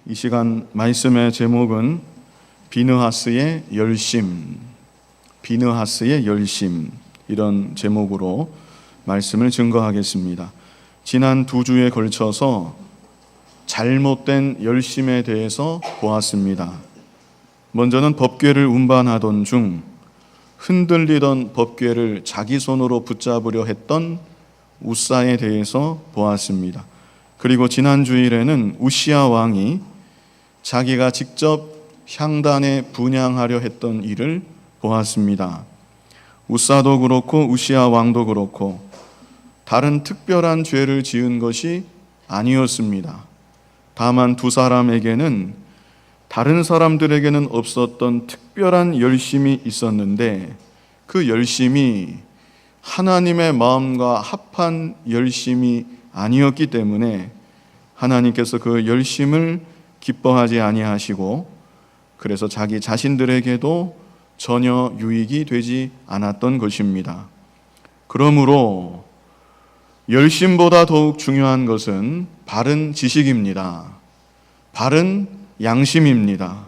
이 시간 말씀의 제목은 비느하스의 열심, 비느하스의 열심, 이런 제목으로 말씀을 증거하겠습니다. 지난 2주에 걸쳐서 잘못된 열심에 대해서 보았습니다. 먼저는 법궤를 운반하던 중 흔들리던 법궤를 자기 손으로 붙잡으려 했던 우사에 대해서 보았습니다. 그리고 지난 주일에는 우시야 왕이 자기가 직접 향단에 분향하려 했던 일을 보았습니다. 우사도 그렇고 우시야 왕도 그렇고 다른 특별한 죄를 지은 것이 아니었습니다. 다만 두 사람에게는 다른 사람들에게는 없었던 특별한 열심이 있었는데 그 열심이 하나님의 마음과 합한 열심이 아니었기 때문에 하나님께서 그 열심을 기뻐하지 아니하시고 그래서 자기 자신들에게도 전혀 유익이 되지 않았던 것입니다. 그러므로 열심보다 더욱 중요한 것은 바른 지식입니다. 바른 양심입니다.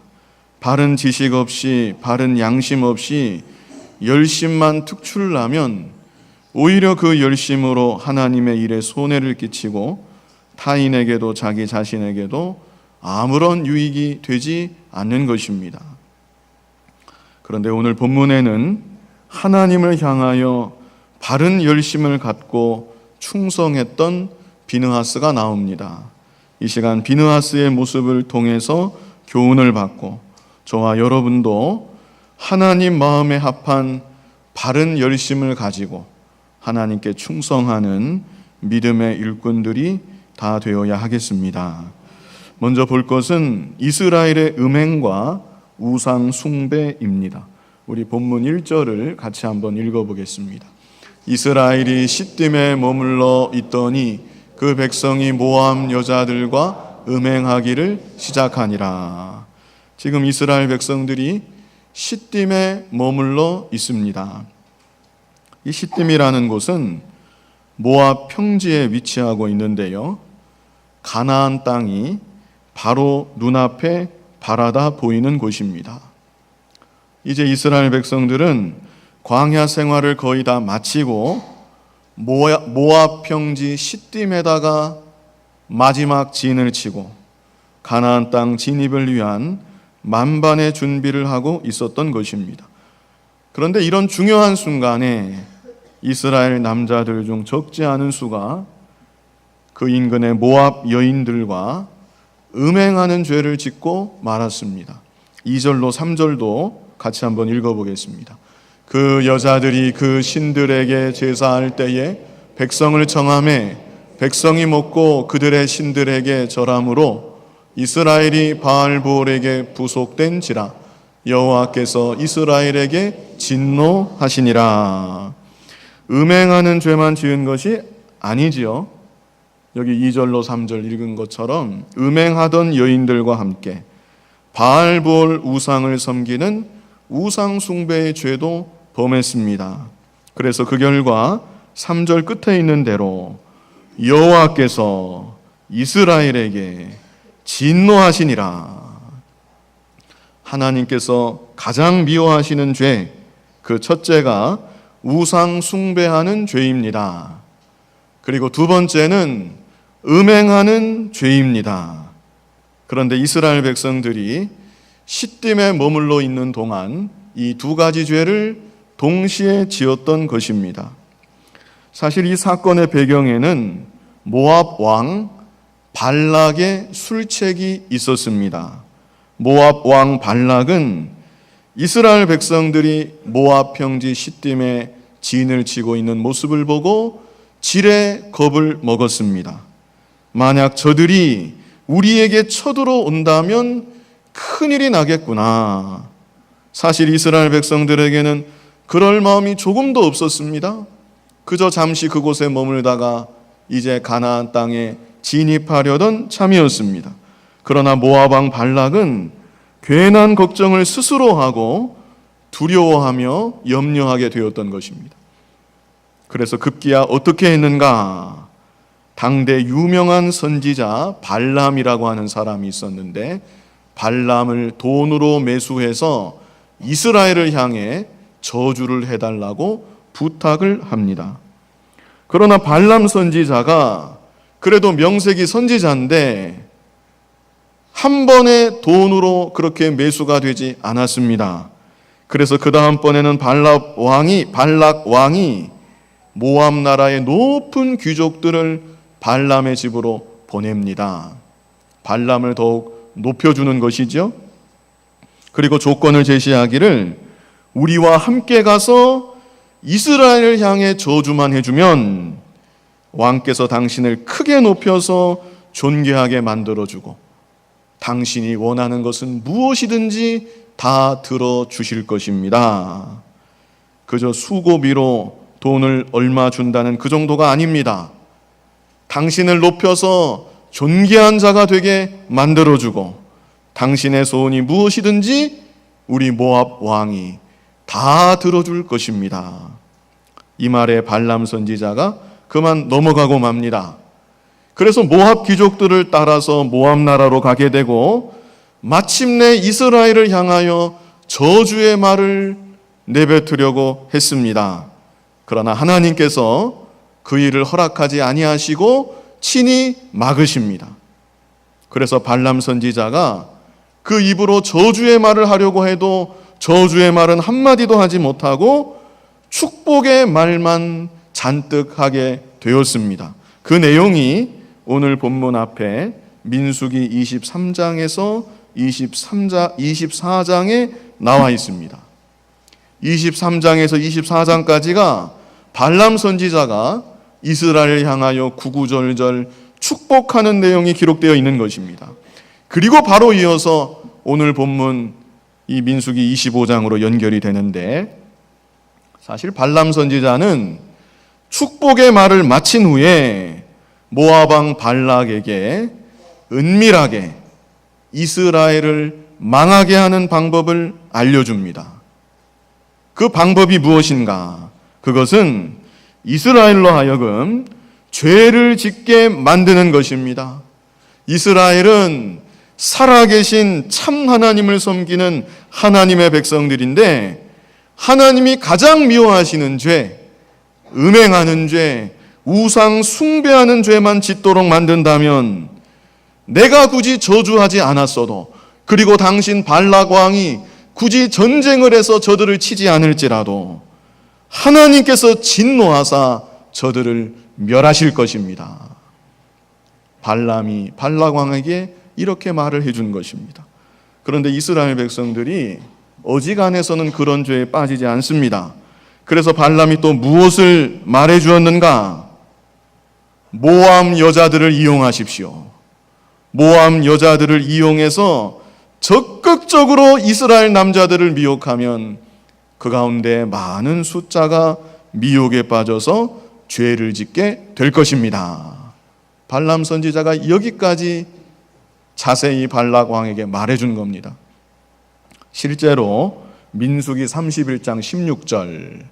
바른 지식 없이, 바른 양심 없이 열심만 특출나면 오히려 그 열심으로 하나님의 일에 손해를 끼치고 타인에게도 자기 자신에게도 아무런 유익이 되지 않는 것입니다. 그런데 오늘 본문에는 하나님을 향하여 바른 열심을 갖고 충성했던 비느하스가 나옵니다. 이 시간 비느하스의 모습을 통해서 교훈을 받고 저와 여러분도 하나님 마음에 합한 바른 열심을 가지고 하나님께 충성하는 믿음의 일꾼들이 다 되어야 하겠습니다. 먼저 볼 것은 이스라엘의 음행과 우상 숭배입니다. 우리 본문 1절을 같이 한번 읽어보겠습니다. 이스라엘이 시딤에 머물러 있더니 그 백성이 모압 여자들과 음행하기를 시작하니라. 지금 이스라엘 백성들이 시딤에 머물러 있습니다. 이 시딤이라는 곳은 모압 평지에 위치하고 있는데요, 가나안 땅이 바로 눈앞에 바라다 보이는 곳입니다. 이제 이스라엘 백성들은 광야 생활을 거의 다 마치고 모압 평지 시딤에다가 마지막 진을 치고 가나안 땅 진입을 위한 만반의 준비를 하고 있었던 것입니다. 그런데 이런 중요한 순간에 이스라엘 남자들 중 적지 않은 수가 그 인근의 모압 여인들과 음행하는 죄를 짓고 말았습니다. 2절로 3절도 같이 한번 읽어보겠습니다. 그 여자들이 그 신들에게 제사할 때에 백성을 청하매 백성이 먹고 그들의 신들에게 절함으로 이스라엘이 바알보올에게 부속된지라 여호와께서 이스라엘에게 진노하시니라. 음행하는 죄만 지은 것이 아니지요. 여기 2절로 3절 읽은 것처럼 음행하던 여인들과 함께 바알보올 우상을 섬기는 우상 숭배의 죄도 범했습니다. 그래서 그 결과 3절 끝에 있는 대로 여호와께서 이스라엘에게 진노하시니라. 하나님께서 가장 미워하시는 죄, 그 첫째가 우상 숭배하는 죄입니다. 그리고 두 번째는 음행하는 죄입니다. 그런데 이스라엘 백성들이 시딤에 머물러 있는 동안 이 두 가지 죄를 동시에 지었던 것입니다. 사실 이 사건의 배경에는 모압 왕 발락의 술책이 있었습니다. 모압 왕 발락은 이스라엘 백성들이 모압 평지 시딤에 진을 치고 있는 모습을 보고 지레 겁을 먹었습니다. 만약 저들이 우리에게 쳐들어온다면 큰일이 나겠구나. 사실 이스라엘 백성들에게는 그럴 마음이 조금도 없었습니다. 그저 잠시 그곳에 머물다가 이제 가나안 땅에 진입하려던 참이었습니다. 그러나 모압 왕 발락은 괜한 걱정을 스스로 하고 두려워하며 염려하게 되었던 것입니다. 그래서 급기야 어떻게 했는가? 당대 유명한 선지자 발람이라고 하는 사람이 있었는데, 발람을 돈으로 매수해서 이스라엘을 향해 저주를 해달라고 부탁을 합니다. 그러나 발람 선지자가 그래도 명색이 선지자인데 한 번에 돈으로 그렇게 매수가 되지 않았습니다. 그래서 그 다음번에는 발락 왕이 모압 나라의 높은 귀족들을 발람의 집으로 보냅니다. 발람을 더욱 높여주는 것이죠. 그리고 조건을 제시하기를, 우리와 함께 가서 이스라엘을 향해 저주만 해주면 왕께서 당신을 크게 높여서 존귀하게 만들어주고 당신이 원하는 것은 무엇이든지 다 들어주실 것입니다. 그저 수고비로 돈을 얼마 준다는 그 정도가 아닙니다. 당신을 높여서 존귀한 자가 되게 만들어주고 당신의 소원이 무엇이든지 우리 모압 왕이 다 들어줄 것입니다. 이 말에 발람 선지자가 그만 넘어가고 맙니다. 그래서 모압 귀족들을 따라서 모압 나라로 가게 되고 마침내 이스라엘을 향하여 저주의 말을 내뱉으려고 했습니다. 그러나 하나님께서 그 일을 허락하지 아니하시고 친히 막으십니다. 그래서 발람 선지자가 그 입으로 저주의 말을 하려고 해도 저주의 말은 한마디도 하지 못하고 축복의 말만 잔뜩 하게 되었습니다. 그 내용이 오늘 본문 앞에 민수기 23장에서 24장에 나와 있습니다. 23장에서 24장까지가 발람 선지자가 이스라엘을 향하여 구구절절 축복하는 내용이 기록되어 있는 것입니다. 그리고 바로 이어서 오늘 본문 이 민수기 25장으로 연결이 되는데, 사실 발람 선지자는 축복의 말을 마친 후에 모압 왕 발락에게 은밀하게 이스라엘을 망하게 하는 방법을 알려줍니다. 그 방법이 무엇인가? 그것은 이스라엘로 하여금 죄를 짓게 만드는 것입니다. 이스라엘은 살아계신 참 하나님을 섬기는 하나님의 백성들인데, 하나님이 가장 미워하시는 죄, 음행하는 죄, 우상 숭배하는 죄만 짓도록 만든다면 내가 굳이 저주하지 않았어도, 그리고 당신 발락 왕이 굳이 전쟁을 해서 저들을 치지 않을지라도 하나님께서 진노하사 저들을 멸하실 것입니다. 발람이 발락 왕에게 이렇게 말을 해준 것입니다. 그런데 이스라엘 백성들이 어지간해서는 그런 죄에 빠지지 않습니다. 그래서 발람이 또 무엇을 말해 주었는가? 모압 여자들을 이용하십시오. 모압 여자들을 이용해서 적극적으로 이스라엘 남자들을 미혹하면 그 가운데 많은 숫자가 미혹에 빠져서 죄를 짓게 될 것입니다. 발람 선지자가 여기까지 자세히 발락 왕에게 말해준 겁니다. 실제로 민수기 31장 16절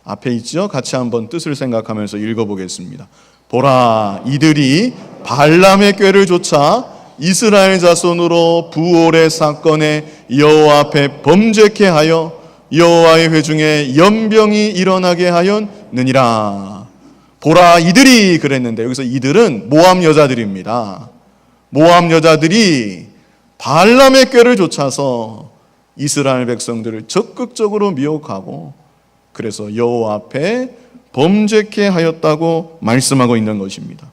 앞에 있죠? 같이 한번 뜻을 생각하면서 읽어보겠습니다. 보라, 이들이 발람의 꾀를 좇아 이스라엘 자손으로 부올의 사건에 여호와 앞에 범죄케 하여 여호와의 회중에 연병이 일어나게 하였느니라. 보라, 이들이 그랬는데 여기서 이들은 모압 여자들입니다. 모압 여자들이 발람의 꾀를 좇아서 이스라엘 백성들을 적극적으로 미혹하고 그래서 여호와 앞에 범죄케 하였다고 말씀하고 있는 것입니다.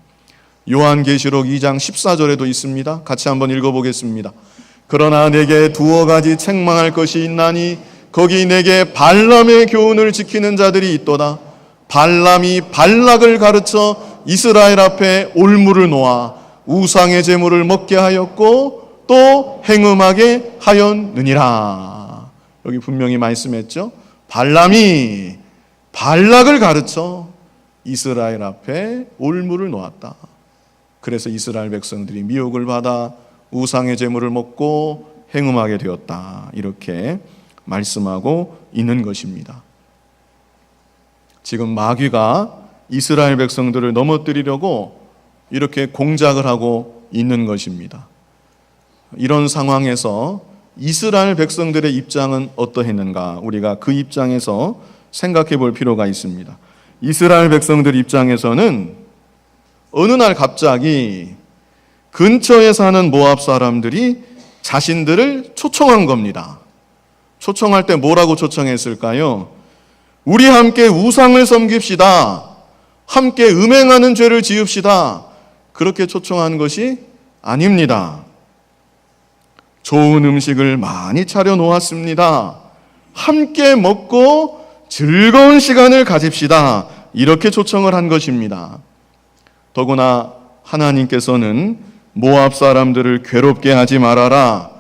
요한계시록 2장 14절에도 있습니다. 같이 한번 읽어보겠습니다. 그러나 내게 두어 가지 책망할 것이 있나니 거기 내게 발람의 교훈을 지키는 자들이 있도다. 발람이 발락을 가르쳐 이스라엘 앞에 올무를 놓아 우상의 제물을 먹게 하였고 또 행음하게 하였느니라. 여기 분명히 말씀했죠. 발람이 발락을 가르쳐 이스라엘 앞에 올무를 놓았다. 그래서 이스라엘 백성들이 미혹을 받아 우상의 제물을 먹고 행음하게 되었다. 이렇게 말씀하고 있는 것입니다. 지금 마귀가 이스라엘 백성들을 넘어뜨리려고 이렇게 공작을 하고 있는 것입니다. 이런 상황에서 이스라엘 백성들의 입장은 어떠했는가? 우리가 그 입장에서 생각해 볼 필요가 있습니다. 이스라엘 백성들 입장에서는 어느 날 갑자기 근처에 사는 모압 사람들이 자신들을 초청한 겁니다. 초청할 때 뭐라고 초청했을까요? 우리 함께 우상을 섬깁시다. 함께 음행하는 죄를 지읍시다. 그렇게 초청한 것이 아닙니다. 좋은 음식을 많이 차려 놓았습니다. 함께 먹고 즐거운 시간을 가집시다. 이렇게 초청을 한 것입니다. 더구나 하나님께서는 모압 사람들을 괴롭게 하지 말아라.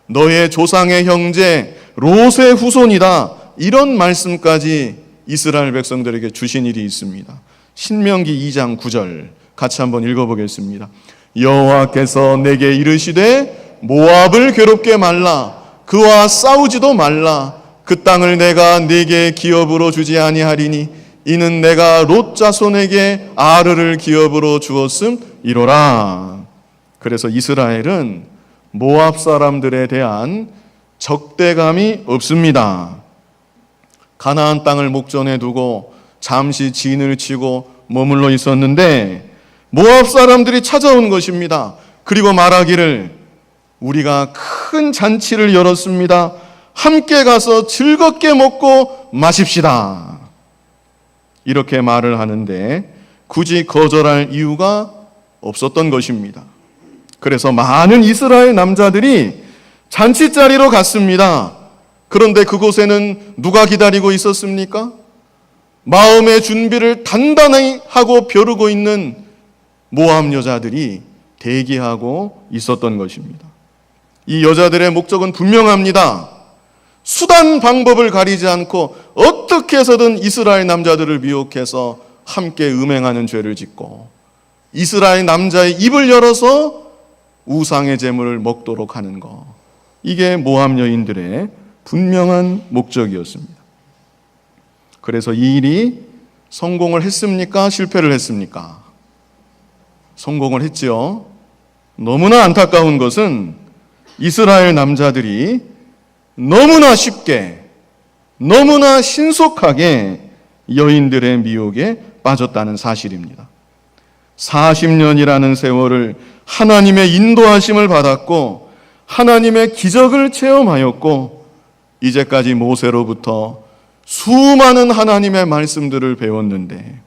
너의 조상의 형제 롯의 후손이다. 이런 말씀까지 이스라엘 백성들에게 주신 일이 있습니다. 신명기 2장 9절 같이 한번 읽어보겠습니다. 여호와께서 내게 이르시되 모압을 괴롭게 말라. 그와 싸우지도 말라. 그 땅을 내가 네게 기업으로 주지 아니하리니 이는 내가 롯 자손에게 아르를 기업으로 주었음이로라. 그래서 이스라엘은 모압 사람들에 대한 적대감이 없습니다. 가나안 땅을 목전에 두고 잠시 진을 치고 머물러 있었는데 모압 사람들이 찾아온 것입니다. 그리고 말하기를 우리가 큰 잔치를 열었습니다. 함께 가서 즐겁게 먹고 마십시다. 이렇게 말을 하는데 굳이 거절할 이유가 없었던 것입니다. 그래서 많은 이스라엘 남자들이 잔치자리로 갔습니다. 그런데 그곳에는 누가 기다리고 있었습니까? 마음의 준비를 단단히 하고 벼르고 있는 모압 여자들이 대기하고 있었던 것입니다. 이 여자들의 목적은 분명합니다. 수단 방법을 가리지 않고 어떻게 해서든 이스라엘 남자들을 미혹해서 함께 음행하는 죄를 짓고 이스라엘 남자의 입을 열어서 우상의 제물을 먹도록 하는 것. 이게 모압 여인들의 분명한 목적이었습니다. 그래서 이 일이 성공을 했습니까? 실패를 했습니까? 성공을 했지요. 너무나 안타까운 것은 이스라엘 남자들이 너무나 쉽게, 너무나 신속하게 여인들의 미혹에 빠졌다는 사실입니다. 40년이라는 세월을 하나님의 인도하심을 받았고 하나님의 기적을 체험하였고 이제까지 모세로부터 수많은 하나님의 말씀들을 배웠는데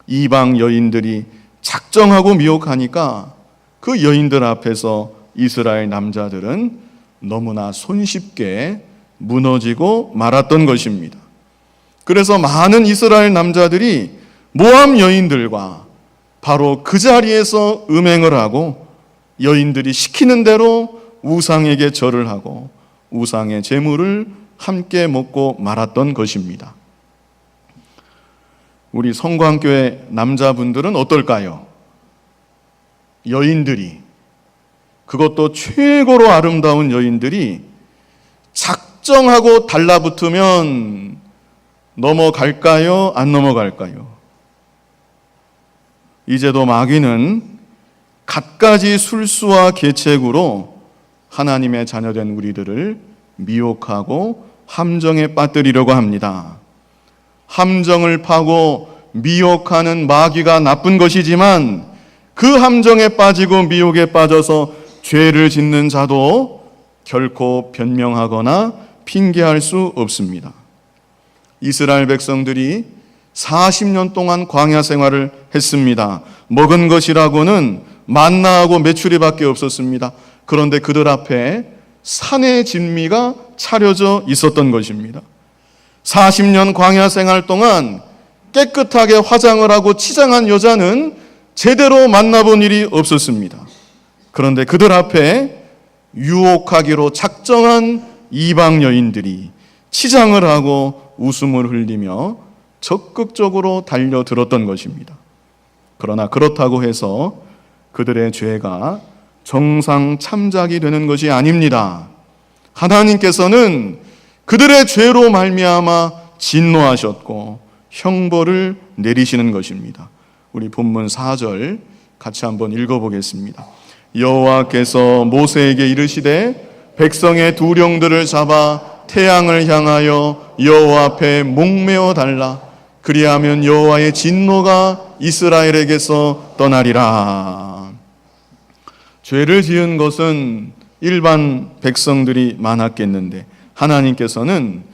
이방 여인들이 작정하고 미혹하니까 그 여인들 앞에서 이스라엘 남자들은 너무나 손쉽게 무너지고 말았던 것입니다. 그래서 많은 이스라엘 남자들이 모압 여인들과 바로 그 자리에서 음행을 하고 여인들이 시키는 대로 우상에게 절을 하고 우상의 제물을 함께 먹고 말았던 것입니다. 우리 성광교회 남자분들은 어떨까요? 여인들이, 그것도 최고로 아름다운 여인들이 작정하고 달라붙으면 넘어갈까요? 안 넘어갈까요? 이제도 마귀는 갖가지 술수와 계책으로 하나님의 자녀된 우리들을 미혹하고 함정에 빠뜨리려고 합니다. 함정을 파고 미혹하는 마귀가 나쁜 것이지만 그 함정에 빠지고 미혹에 빠져서 죄를 짓는 자도 결코 변명하거나 핑계할 수 없습니다. 이스라엘 백성들이 40년 동안 광야 생활을 했습니다. 먹은 것이라고는 만나하고 메추리밖에 없었습니다. 그런데 그들 앞에 산의 진미가 차려져 있었던 것입니다. 40년 광야 생활 동안 깨끗하게 화장을 하고 치장한 여자는 제대로 만나본 일이 없었습니다. 그런데 그들 앞에 유혹하기로 작정한 이방 여인들이 치장을 하고 웃음을 흘리며 적극적으로 달려들었던 것입니다. 그러나 그렇다고 해서 그들의 죄가 정상 참작이 되는 것이 아닙니다. 하나님께서는 그들의 죄로 말미암아 진노하셨고 형벌을 내리시는 것입니다. 우리 본문 4절 같이 한번 읽어보겠습니다. 여호와께서 모세에게 이르시되 백성의 두령들을 잡아 태양을 향하여 여호와 앞에 목매어 달라. 그리하면 여호와의 진노가 이스라엘에게서 떠나리라. 죄를 지은 것은 일반 백성들이 많았겠는데 하나님께서는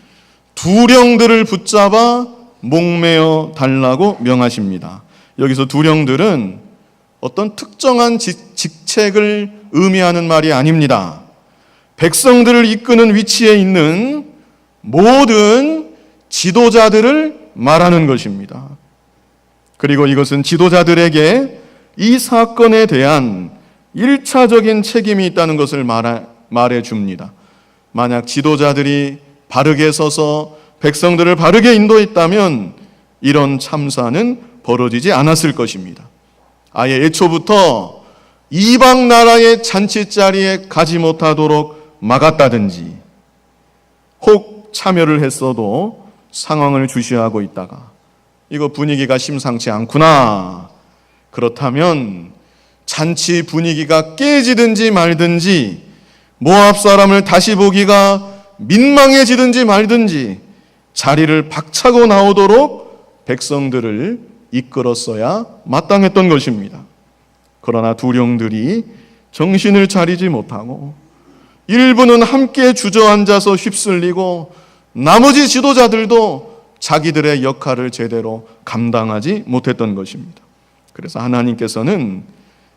두령들을 붙잡아 목매어 달라고 명하십니다. 여기서 두령들은 어떤 특정한 직책을 의미하는 말이 아닙니다. 백성들을 이끄는 위치에 있는 모든 지도자들을 말하는 것입니다. 그리고 이것은 지도자들에게 이 사건에 대한 1차적인 책임이 있다는 것을 말해 줍니다. 만약 지도자들이 바르게 서서 백성들을 바르게 인도했다면 이런 참사는 벌어지지 않았을 것입니다. 아예 애초부터 이방 나라의 잔치 자리에 가지 못하도록 막았다든지 혹 참여를 했어도 상황을 주시하고 있다가 이거 분위기가 심상치 않구나. 그렇다면 잔치 분위기가 깨지든지 말든지 모압 사람을 다시 보기가 민망해지든지 말든지 자리를 박차고 나오도록 백성들을 이끌었어야 마땅했던 것입니다. 그러나 두령들이 정신을 차리지 못하고 일부는 함께 주저앉아서 휩쓸리고 나머지 지도자들도 자기들의 역할을 제대로 감당하지 못했던 것입니다. 그래서 하나님께서는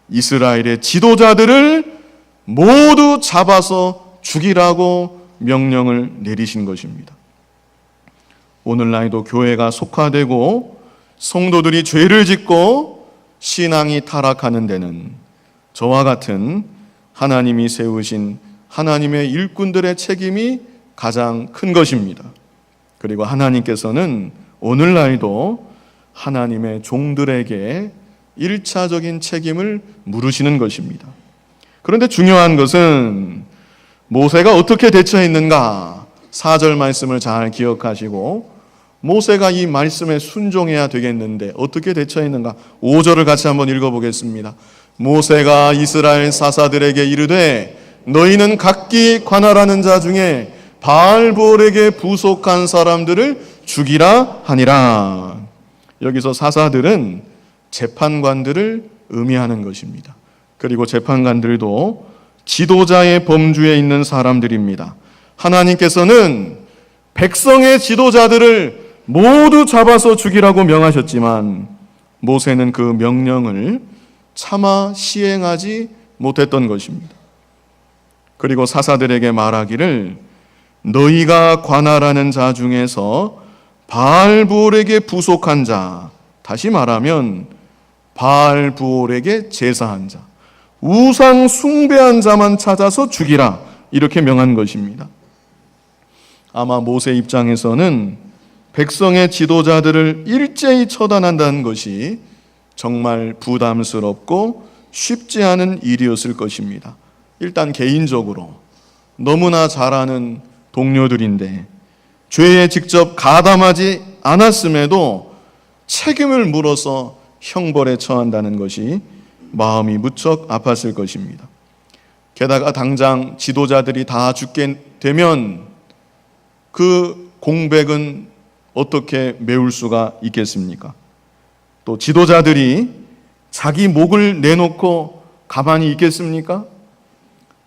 이스라엘의 지도자들을 모두 잡아서 죽이라고 명령을 내리신 것입니다. 오늘날도 교회가 속화되고 성도들이 죄를 짓고 신앙이 타락하는 데는 저와 같은 하나님이 세우신 하나님의 일꾼들의 책임이 가장 큰 것입니다. 그리고 하나님께서는 오늘날도 하나님의 종들에게 1차적인 책임을 물으시는 것입니다. 그런데 중요한 것은 모세가 어떻게 대처했는가? 4절 말씀을 잘 기억하시고 모세가 이 말씀에 순종해야 되겠는데 어떻게 대처했는가? 5절을 같이 한번 읽어보겠습니다. 모세가 이스라엘 사사들에게 이르되 너희는 각기 관할하는 자 중에 바알볼에게 부속한 사람들을 죽이라 하니라. 여기서 사사들은 재판관들을 의미하는 것입니다. 그리고 재판관들도 지도자의 범주에 있는 사람들입니다. 하나님께서는 백성의 지도자들을 모두 잡아서 죽이라고 명하셨지만 모세는 그 명령을 차마 시행하지 못했던 것입니다. 그리고 사사들에게 말하기를 너희가 관할하는 자 중에서 바알부올에게 부속한 자, 다시 말하면 바알부올에게 제사한 자, 우상 숭배한 자만 찾아서 죽이라 이렇게 명한 것입니다. 아마 모세 입장에서는 백성의 지도자들을 일제히 처단한다는 것이 정말 부담스럽고 쉽지 않은 일이었을 것입니다. 일단 개인적으로 너무나 잘 아는 동료들인데 죄에 직접 가담하지 않았음에도 책임을 물어서 형벌에 처한다는 것이 마음이 무척 아팠을 것입니다. 게다가 당장 지도자들이 다 죽게 되면 그 공백은 어떻게 메울 수가 있겠습니까? 또 지도자들이 자기 목을 내놓고 가만히 있겠습니까?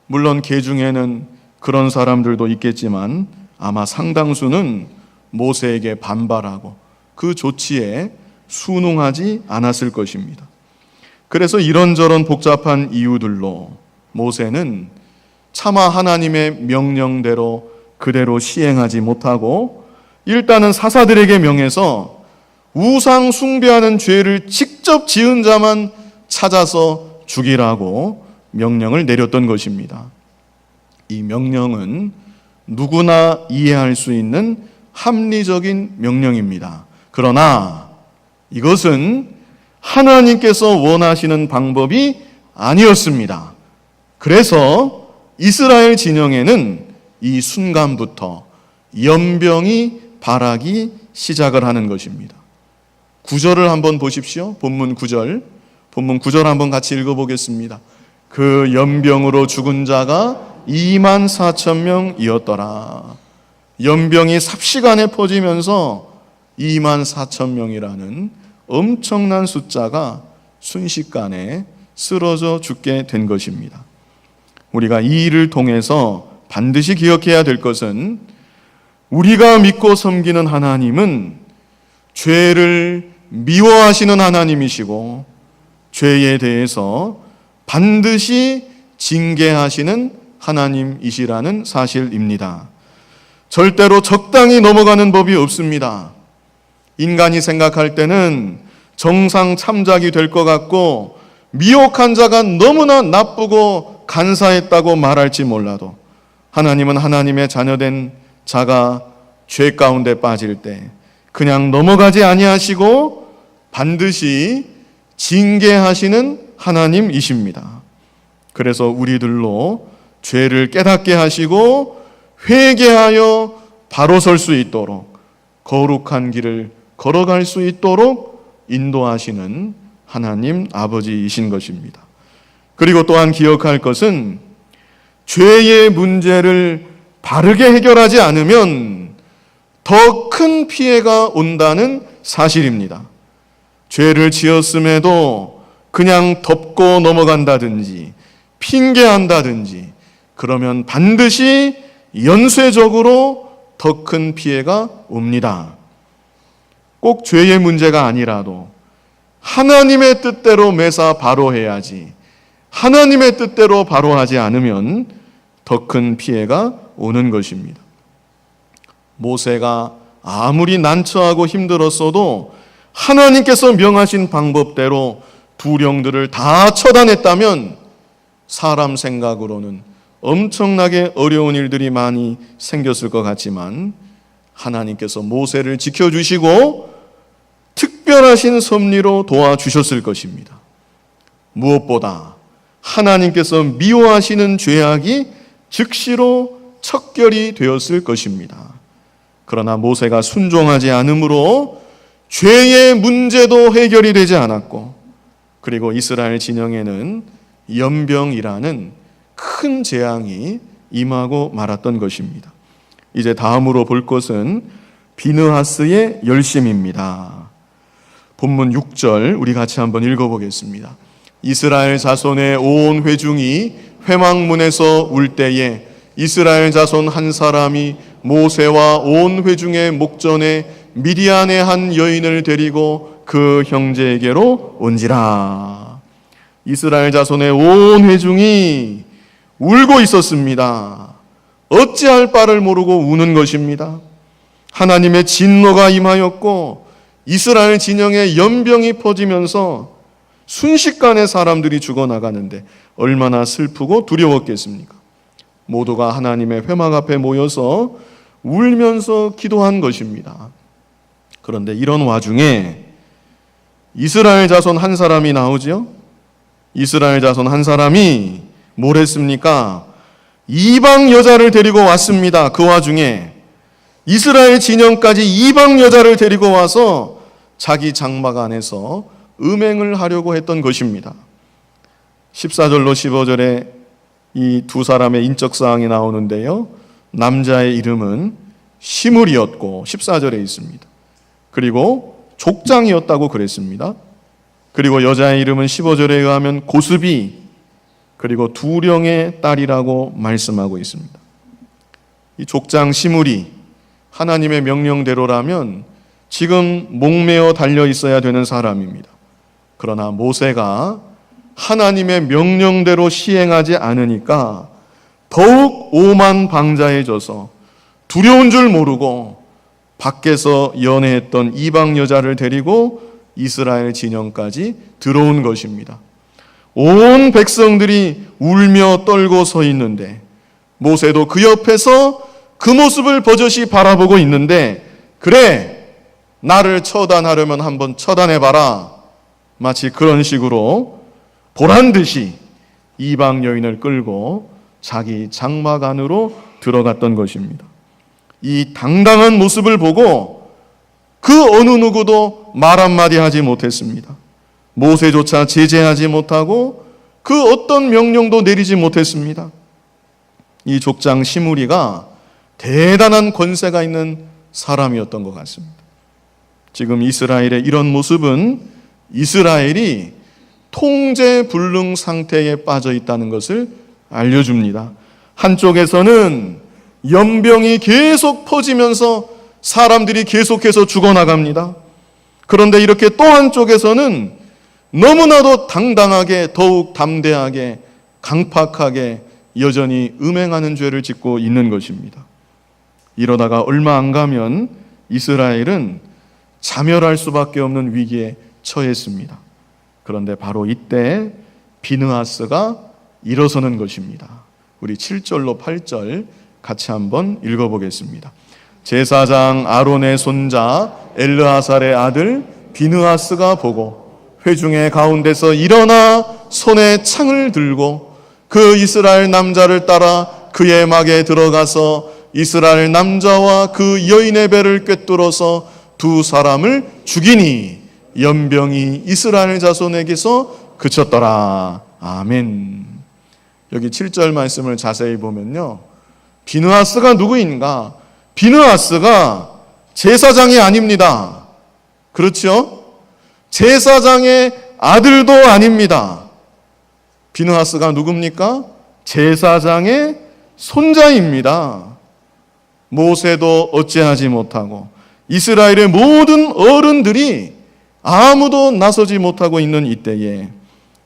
물론 개 중에는 그런 사람들도 있겠지만 아마 상당수는 모세에게 반발하고 그 조치에 순응하지 않았을 것입니다. 그래서 이런저런 복잡한 이유들로 모세는 차마 하나님의 명령대로 그대로 시행하지 못하고 일단은 사사들에게 명해서 우상 숭배하는 죄를 직접 지은 자만 찾아서 죽이라고 명령을 내렸던 것입니다. 이 명령은 누구나 이해할 수 있는 합리적인 명령입니다. 그러나 이것은 하나님께서 원하시는 방법이 아니었습니다. 그래서 이스라엘 진영에는 이 순간부터 연병이 발하기 시작을 하는 것입니다. 9절을 한번 보십시오. 본문 9절. 본문 9절 한번 같이 읽어보겠습니다. 그 연병으로 죽은 자가 24,000명이었더라. 연병이 삽시간에 퍼지면서 24,000명이라는 엄청난 숫자가 순식간에 쓰러져 죽게 된 것입니다. 우리가 이 일을 통해서 반드시 기억해야 될 것은 우리가 믿고 섬기는 하나님은 죄를 미워하시는 하나님이시고 죄에 대해서 반드시 징계하시는 하나님이시라는 사실입니다. 절대로 적당히 넘어가는 법이 없습니다. 인간이 생각할 때는 정상 참작이 될 것 같고 미혹한 자가 너무나 나쁘고 간사했다고 말할지 몰라도 하나님은 하나님의 자녀된 자가 죄 가운데 빠질 때 그냥 넘어가지 아니하시고 반드시 징계하시는 하나님이십니다. 그래서 우리들로 죄를 깨닫게 하시고 회개하여 바로 설 수 있도록 거룩한 길을 걸어갈 수 있도록 인도하시는 하나님 아버지이신 것입니다. 그리고 또한 기억할 것은 죄의 문제를 바르게 해결하지 않으면 더 큰 피해가 온다는 사실입니다. 죄를 지었음에도 그냥 덮고 넘어간다든지 핑계한다든지 그러면 반드시 연쇄적으로 더 큰 피해가 옵니다. 꼭 죄의 문제가 아니라도 하나님의 뜻대로 매사 바로 해야지 하나님의 뜻대로 바로 하지 않으면 더 큰 피해가 오는 것입니다. 모세가 아무리 난처하고 힘들었어도 하나님께서 명하신 방법대로 두령들을 다 처단했다면 사람 생각으로는 엄청나게 어려운 일들이 많이 생겼을 것 같지만 하나님께서 모세를 지켜주시고 특별하신 섭리로 도와주셨을 것입니다. 무엇보다 하나님께서 미워하시는 죄악이 즉시로 척결이 되었을 것입니다. 그러나 모세가 순종하지 않으므로 죄의 문제도 해결이 되지 않았고 그리고 이스라엘 진영에는 연병이라는 큰 재앙이 임하고 말았던 것입니다. 이제 다음으로 볼 것은 비느하스의 열심입니다. 본문 6절 우리 같이 한번 읽어보겠습니다. 이스라엘 자손의 온 회중이 회막문에서 울 때에 이스라엘 자손 한 사람이 모세와 온 회중의 목전에 미디안의 한 여인을 데리고 그 형제에게로 온지라. 이스라엘 자손의 온 회중이 울고 있었습니다. 어찌할 바를 모르고 우는 것입니다. 하나님의 진노가 임하였고 이스라엘 진영에 연병이 퍼지면서 순식간에 사람들이 죽어나가는데 얼마나 슬프고 두려웠겠습니까? 모두가 하나님의 회막 앞에 모여서 울면서 기도한 것입니다. 그런데 이런 와중에 이스라엘 자손 한 사람이 나오죠. 이스라엘 자손 한 사람이 뭘 했습니까? 이방 여자를 데리고 왔습니다. 그 와중에 이스라엘 진영까지 이방 여자를 데리고 와서 자기 장막 안에서 음행을 하려고 했던 것입니다. 14절로 15절에 이 두 사람의 인적사항이 나오는데요. 남자의 이름은 시므리였고 14절에 있습니다. 그리고 족장이었다고 그랬습니다. 그리고 여자의 이름은 15절에 의하면 고스비 그리고 두령의 딸이라고 말씀하고 있습니다. 이 족장 시므리 하나님의 명령대로라면 지금 목매어 달려 있어야 되는 사람입니다. 그러나 모세가 하나님의 명령대로 시행하지 않으니까 더욱 오만방자해져서 두려운 줄 모르고 밖에서 연애했던 이방 여자를 데리고 이스라엘 진영까지 들어온 것입니다. 온 백성들이 울며 떨고 서 있는데 모세도 그 옆에서 그 모습을 버젓이 바라보고 있는데 그래 나를 처단하려면 한번 처단해봐라 마치 그런 식으로 보란듯이 이방 여인을 끌고 자기 장막 안으로 들어갔던 것입니다. 이 당당한 모습을 보고 그 어느 누구도 말 한마디 하지 못했습니다. 모세조차 제재하지 못하고 그 어떤 명령도 내리지 못했습니다. 이 족장 시므리가 대단한 권세가 있는 사람이었던 것 같습니다. 지금 이스라엘의 이런 모습은 이스라엘이 통제불능 상태에 빠져 있다는 것을 알려줍니다. 한쪽에서는 연병이 계속 퍼지면서 사람들이 계속해서 죽어나갑니다. 그런데 이렇게 또 한쪽에서는 너무나도 당당하게, 더욱 담대하게, 강팍하게 여전히 음행하는 죄를 짓고 있는 것입니다. 이러다가 얼마 안 가면 이스라엘은 자멸할 수밖에 없는 위기에 처했습니다. 그런데 바로 이때 비느하스가 일어서는 것입니다. 우리 7절로 8절 같이 한번 읽어보겠습니다. 제사장 아론의 손자 엘르아살의 아들 비느하스가 보고 회중의 가운데서 일어나 손에 창을 들고 그 이스라엘 남자를 따라 그의 막에 들어가서 이스라엘 남자와 그 여인의 배를 꿰뚫어서 두 사람을 죽이니 연병이 이스라엘 자손에게서 그쳤더라. 아멘. 여기 7절 말씀을 자세히 보면요, 비느하스가 누구인가? 비느하스가 제사장이 아닙니다. 그렇죠? 제사장의 아들도 아닙니다. 비느하스가 누굽니까? 제사장의 손자입니다. 모세도 어찌하지 못하고 이스라엘의 모든 어른들이 아무도 나서지 못하고 있는 이때에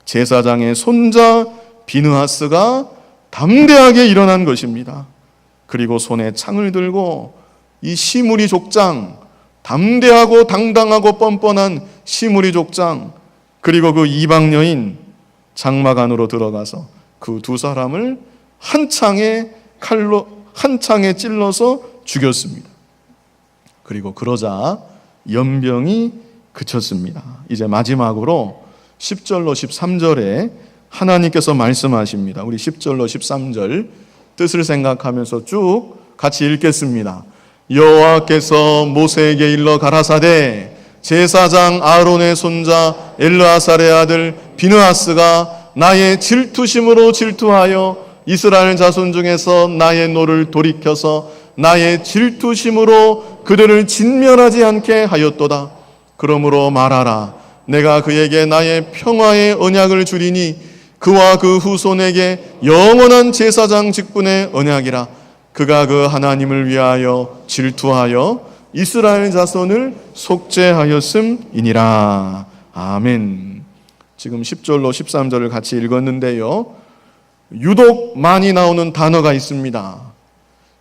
제사장의 손자 비느하스가 담대하게 일어난 것입니다. 그리고 손에 창을 들고 이 시므리 족장, 담대하고 당당하고 뻔뻔한 시므리 족장, 그리고 그 이방 여인 장막 안으로 들어가서 그 두 사람을 한 창에 찔러서 죽였습니다. 그리고 그러자 연병이 그쳤습니다. 이제 마지막으로 10절로 13절에 하나님께서 말씀하십니다. 우리 10절로 13절 뜻을 생각하면서 쭉 같이 읽겠습니다. 여호와께서 모세에게 일러 가라사대 제사장 아론의 손자 엘르아살의 아들 비느하스가 나의 질투심으로 질투하여 이스라엘 자손 중에서 나의 노를 돌이켜서 나의 질투심으로 그들을 진멸하지 않게 하였도다. 그러므로 말하라. 내가 그에게 나의 평화의 언약을 주리니 그와 그 후손에게 영원한 제사장 직분의 언약이라. 그가 그 하나님을 위하여 질투하여 이스라엘 자손을 속죄하였음이니라. 아멘. 지금 10절로 13절을 같이 읽었는데요, 유독 많이 나오는 단어가 있습니다.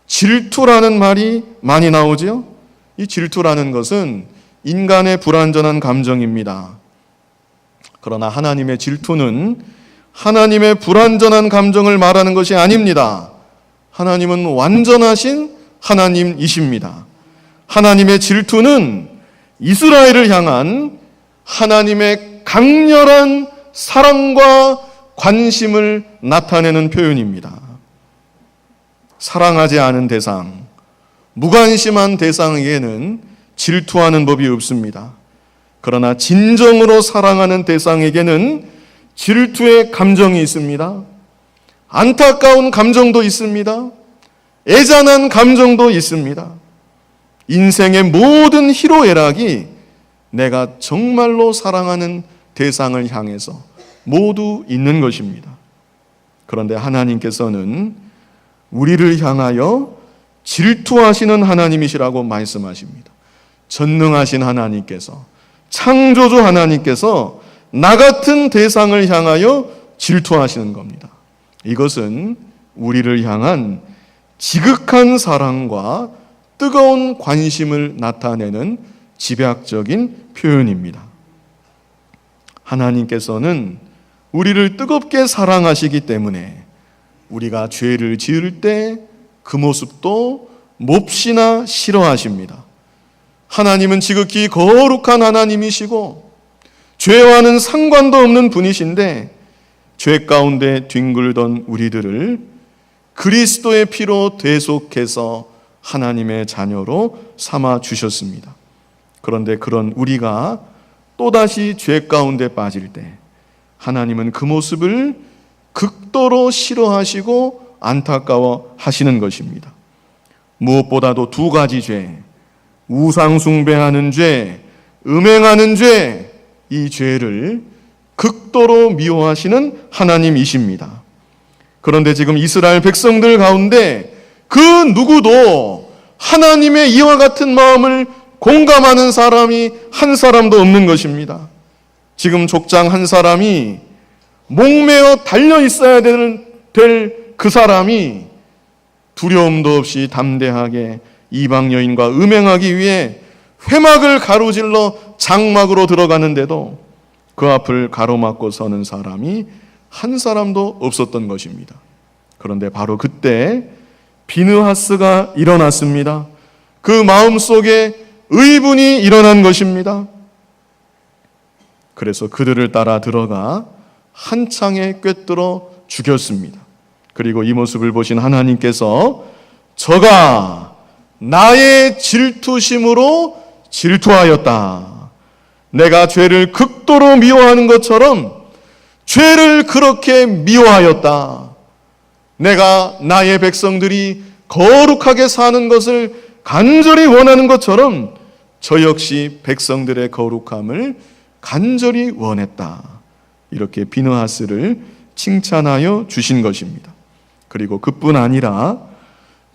질투라는 말이 많이 나오죠. 이 질투라는 것은 인간의 불완전한 감정입니다. 그러나 하나님의 질투는 하나님의 불완전한 감정을 말하는 것이 아닙니다. 하나님은 완전하신 하나님이십니다. 하나님의 질투는 이스라엘을 향한 하나님의 강렬한 사랑과 관심을 나타내는 표현입니다. 사랑하지 않은 대상, 무관심한 대상에게는 질투하는 법이 없습니다. 그러나 진정으로 사랑하는 대상에게는 질투의 감정이 있습니다. 안타까운 감정도 있습니다. 애잔한 감정도 있습니다. 인생의 모든 희로애락이 내가 정말로 사랑하는 대상을 향해서 모두 있는 것입니다. 그런데 하나님께서는 우리를 향하여 질투하시는 하나님이시라고 말씀하십니다. 전능하신 하나님께서, 창조주 하나님께서 나 같은 대상을 향하여 질투하시는 겁니다. 이것은 우리를 향한 지극한 사랑과 뜨거운 관심을 나타내는 집약적인 표현입니다. 하나님께서는 우리를 뜨겁게 사랑하시기 때문에 우리가 죄를 지을 때 그 모습도 몹시나 싫어하십니다. 하나님은 지극히 거룩한 하나님이시고 죄와는 상관도 없는 분이신데 죄 가운데 뒹굴던 우리들을 그리스도의 피로 대속해서 하나님의 자녀로 삼아 주셨습니다. 그런데 그런 우리가 또다시 죄 가운데 빠질 때 하나님은 그 모습을 극도로 싫어하시고 안타까워 하시는 것입니다. 무엇보다도 두 가지 죄, 우상 숭배하는 죄, 음행하는 죄, 이 죄를 극도로 미워하시는 하나님이십니다. 그런데 지금 이스라엘 백성들 가운데 그 누구도 하나님의 이와 같은 마음을 공감하는 사람이 한 사람도 없는 것입니다. 지금 족장 한 사람이 목매어 달려 있어야 될 그 사람이 두려움도 없이 담대하게 이방 여인과 음행하기 위해 회막을 가로질러 장막으로 들어가는데도 그 앞을 가로막고 서는 사람이 한 사람도 없었던 것입니다. 그런데 바로 그때 비느하스가 일어났습니다. 그 마음속에 의분이 일어난 것입니다. 그래서 그들을 따라 들어가 한창에 꿰뚫어 죽였습니다. 그리고 이 모습을 보신 하나님께서 저가 나의 질투심으로 질투하였다. 내가 죄를 극도로 미워하는 것처럼 죄를 그렇게 미워하였다. 내가 나의 백성들이 거룩하게 사는 것을 간절히 원하는 것처럼 저 역시 백성들의 거룩함을 간절히 원했다. 이렇게 비느하스를 칭찬하여 주신 것입니다. 그리고 그뿐 아니라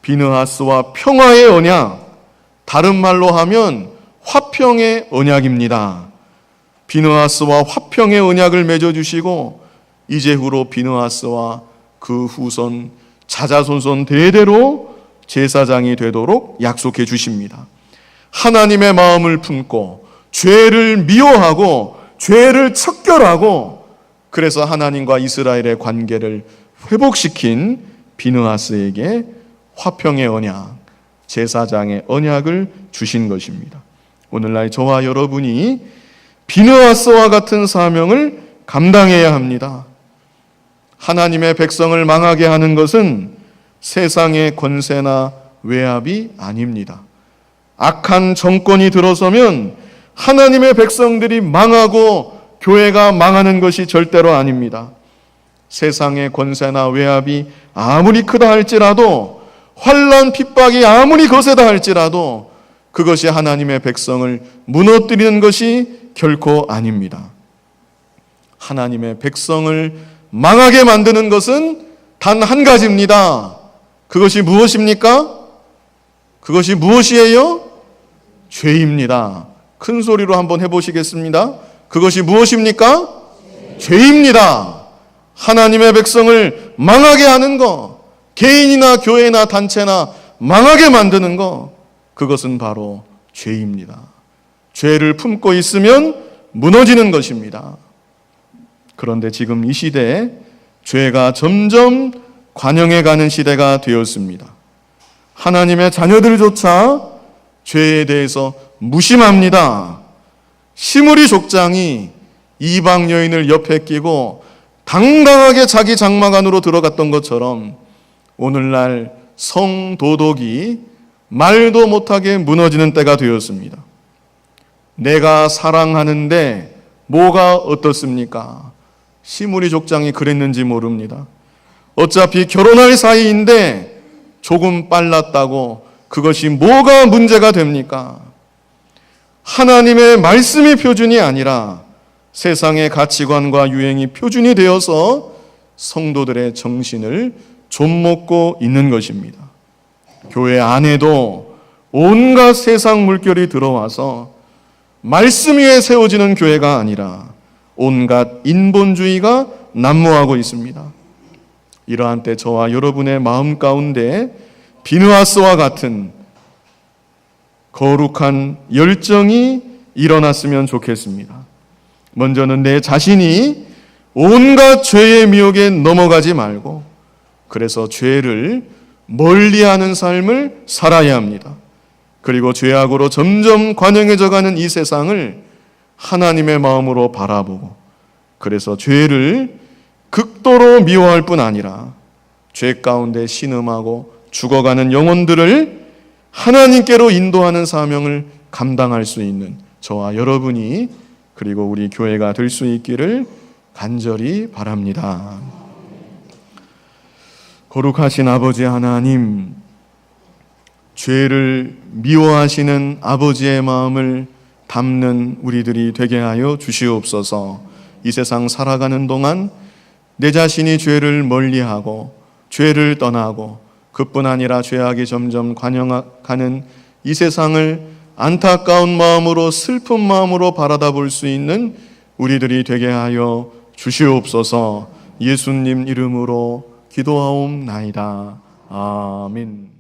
비느하스와 평화의 언약, 다른 말로 하면 화평의 언약입니다. 비느하스와 화평의 언약을 맺어주시고 이제후로 비느하스와 그 후손 자자손손 대대로 제사장이 되도록 약속해 주십니다. 하나님의 마음을 품고 죄를 미워하고 죄를 척결하고 그래서 하나님과 이스라엘의 관계를 회복시킨 비느하스에게 화평의 언약, 제사장의 언약을 주신 것입니다. 오늘날 저와 여러분이 비느하스와 같은 사명을 감당해야 합니다. 하나님의 백성을 망하게 하는 것은 세상의 권세나 외압이 아닙니다. 악한 정권이 들어서면 하나님의 백성들이 망하고 교회가 망하는 것이 절대로 아닙니다. 세상의 권세나 외압이 아무리 크다 할지라도, 환난 핍박이 아무리 거세다 할지라도 그것이 하나님의 백성을 무너뜨리는 것이 결코 아닙니다. 하나님의 백성을 망하게 만드는 것은 단 한 가지입니다. 그것이 무엇입니까? 그것이 무엇이에요? 죄입니다. 큰 소리로 한번 해보시겠습니다. 그것이 무엇입니까? 죄입니다. 하나님의 백성을 망하게 하는 것, 개인이나 교회나 단체나 망하게 만드는 것, 그것은 바로 죄입니다. 죄를 품고 있으면 무너지는 것입니다. 그런데 지금 이 시대에 죄가 점점 관영해가는 시대가 되었습니다. 하나님의 자녀들조차 죄에 대해서 무심합니다. 시므리 족장이 이방 여인을 옆에 끼고 당당하게 자기 장막 안으로 들어갔던 것처럼 오늘날 성도덕이 말도 못하게 무너지는 때가 되었습니다. 내가 사랑하는데 뭐가 어떻습니까? 시므리 족장이 그랬는지 모릅니다. 어차피 결혼할 사이인데 조금 빨랐다고 그것이 뭐가 문제가 됩니까? 하나님의 말씀이 표준이 아니라 세상의 가치관과 유행이 표준이 되어서 성도들의 정신을 좀먹고 있는 것입니다. 교회 안에도 온갖 세상 물결이 들어와서 말씀 위에 세워지는 교회가 아니라 온갖 인본주의가 난무하고 있습니다. 이러한 때 저와 여러분의 마음 가운데 비느하스와 같은 거룩한 열정이 일어났으면 좋겠습니다. 먼저는 내 자신이 온갖 죄의 미혹에 넘어가지 말고 그래서 죄를 멀리하는 삶을 살아야 합니다. 그리고 죄악으로 점점 관영해져가는 이 세상을 하나님의 마음으로 바라보고 그래서 죄를 극도로 미워할 뿐 아니라 죄 가운데 신음하고 죽어가는 영혼들을 하나님께로 인도하는 사명을 감당할 수 있는 저와 여러분이 그리고 우리 교회가 될 수 있기를 간절히 바랍니다. 거룩하신 아버지 하나님, 죄를 미워하시는 아버지의 마음을 담는 우리들이 되게 하여 주시옵소서. 이 세상 살아가는 동안 내 자신이 죄를 멀리하고 죄를 떠나고 그뿐 아니라 죄악이 점점 관영하는 이 세상을 안타까운 마음으로 슬픈 마음으로 바라다 볼 수 있는 우리들이 되게 하여 주시옵소서. 예수님 이름으로 기도하옵나이다. 아멘.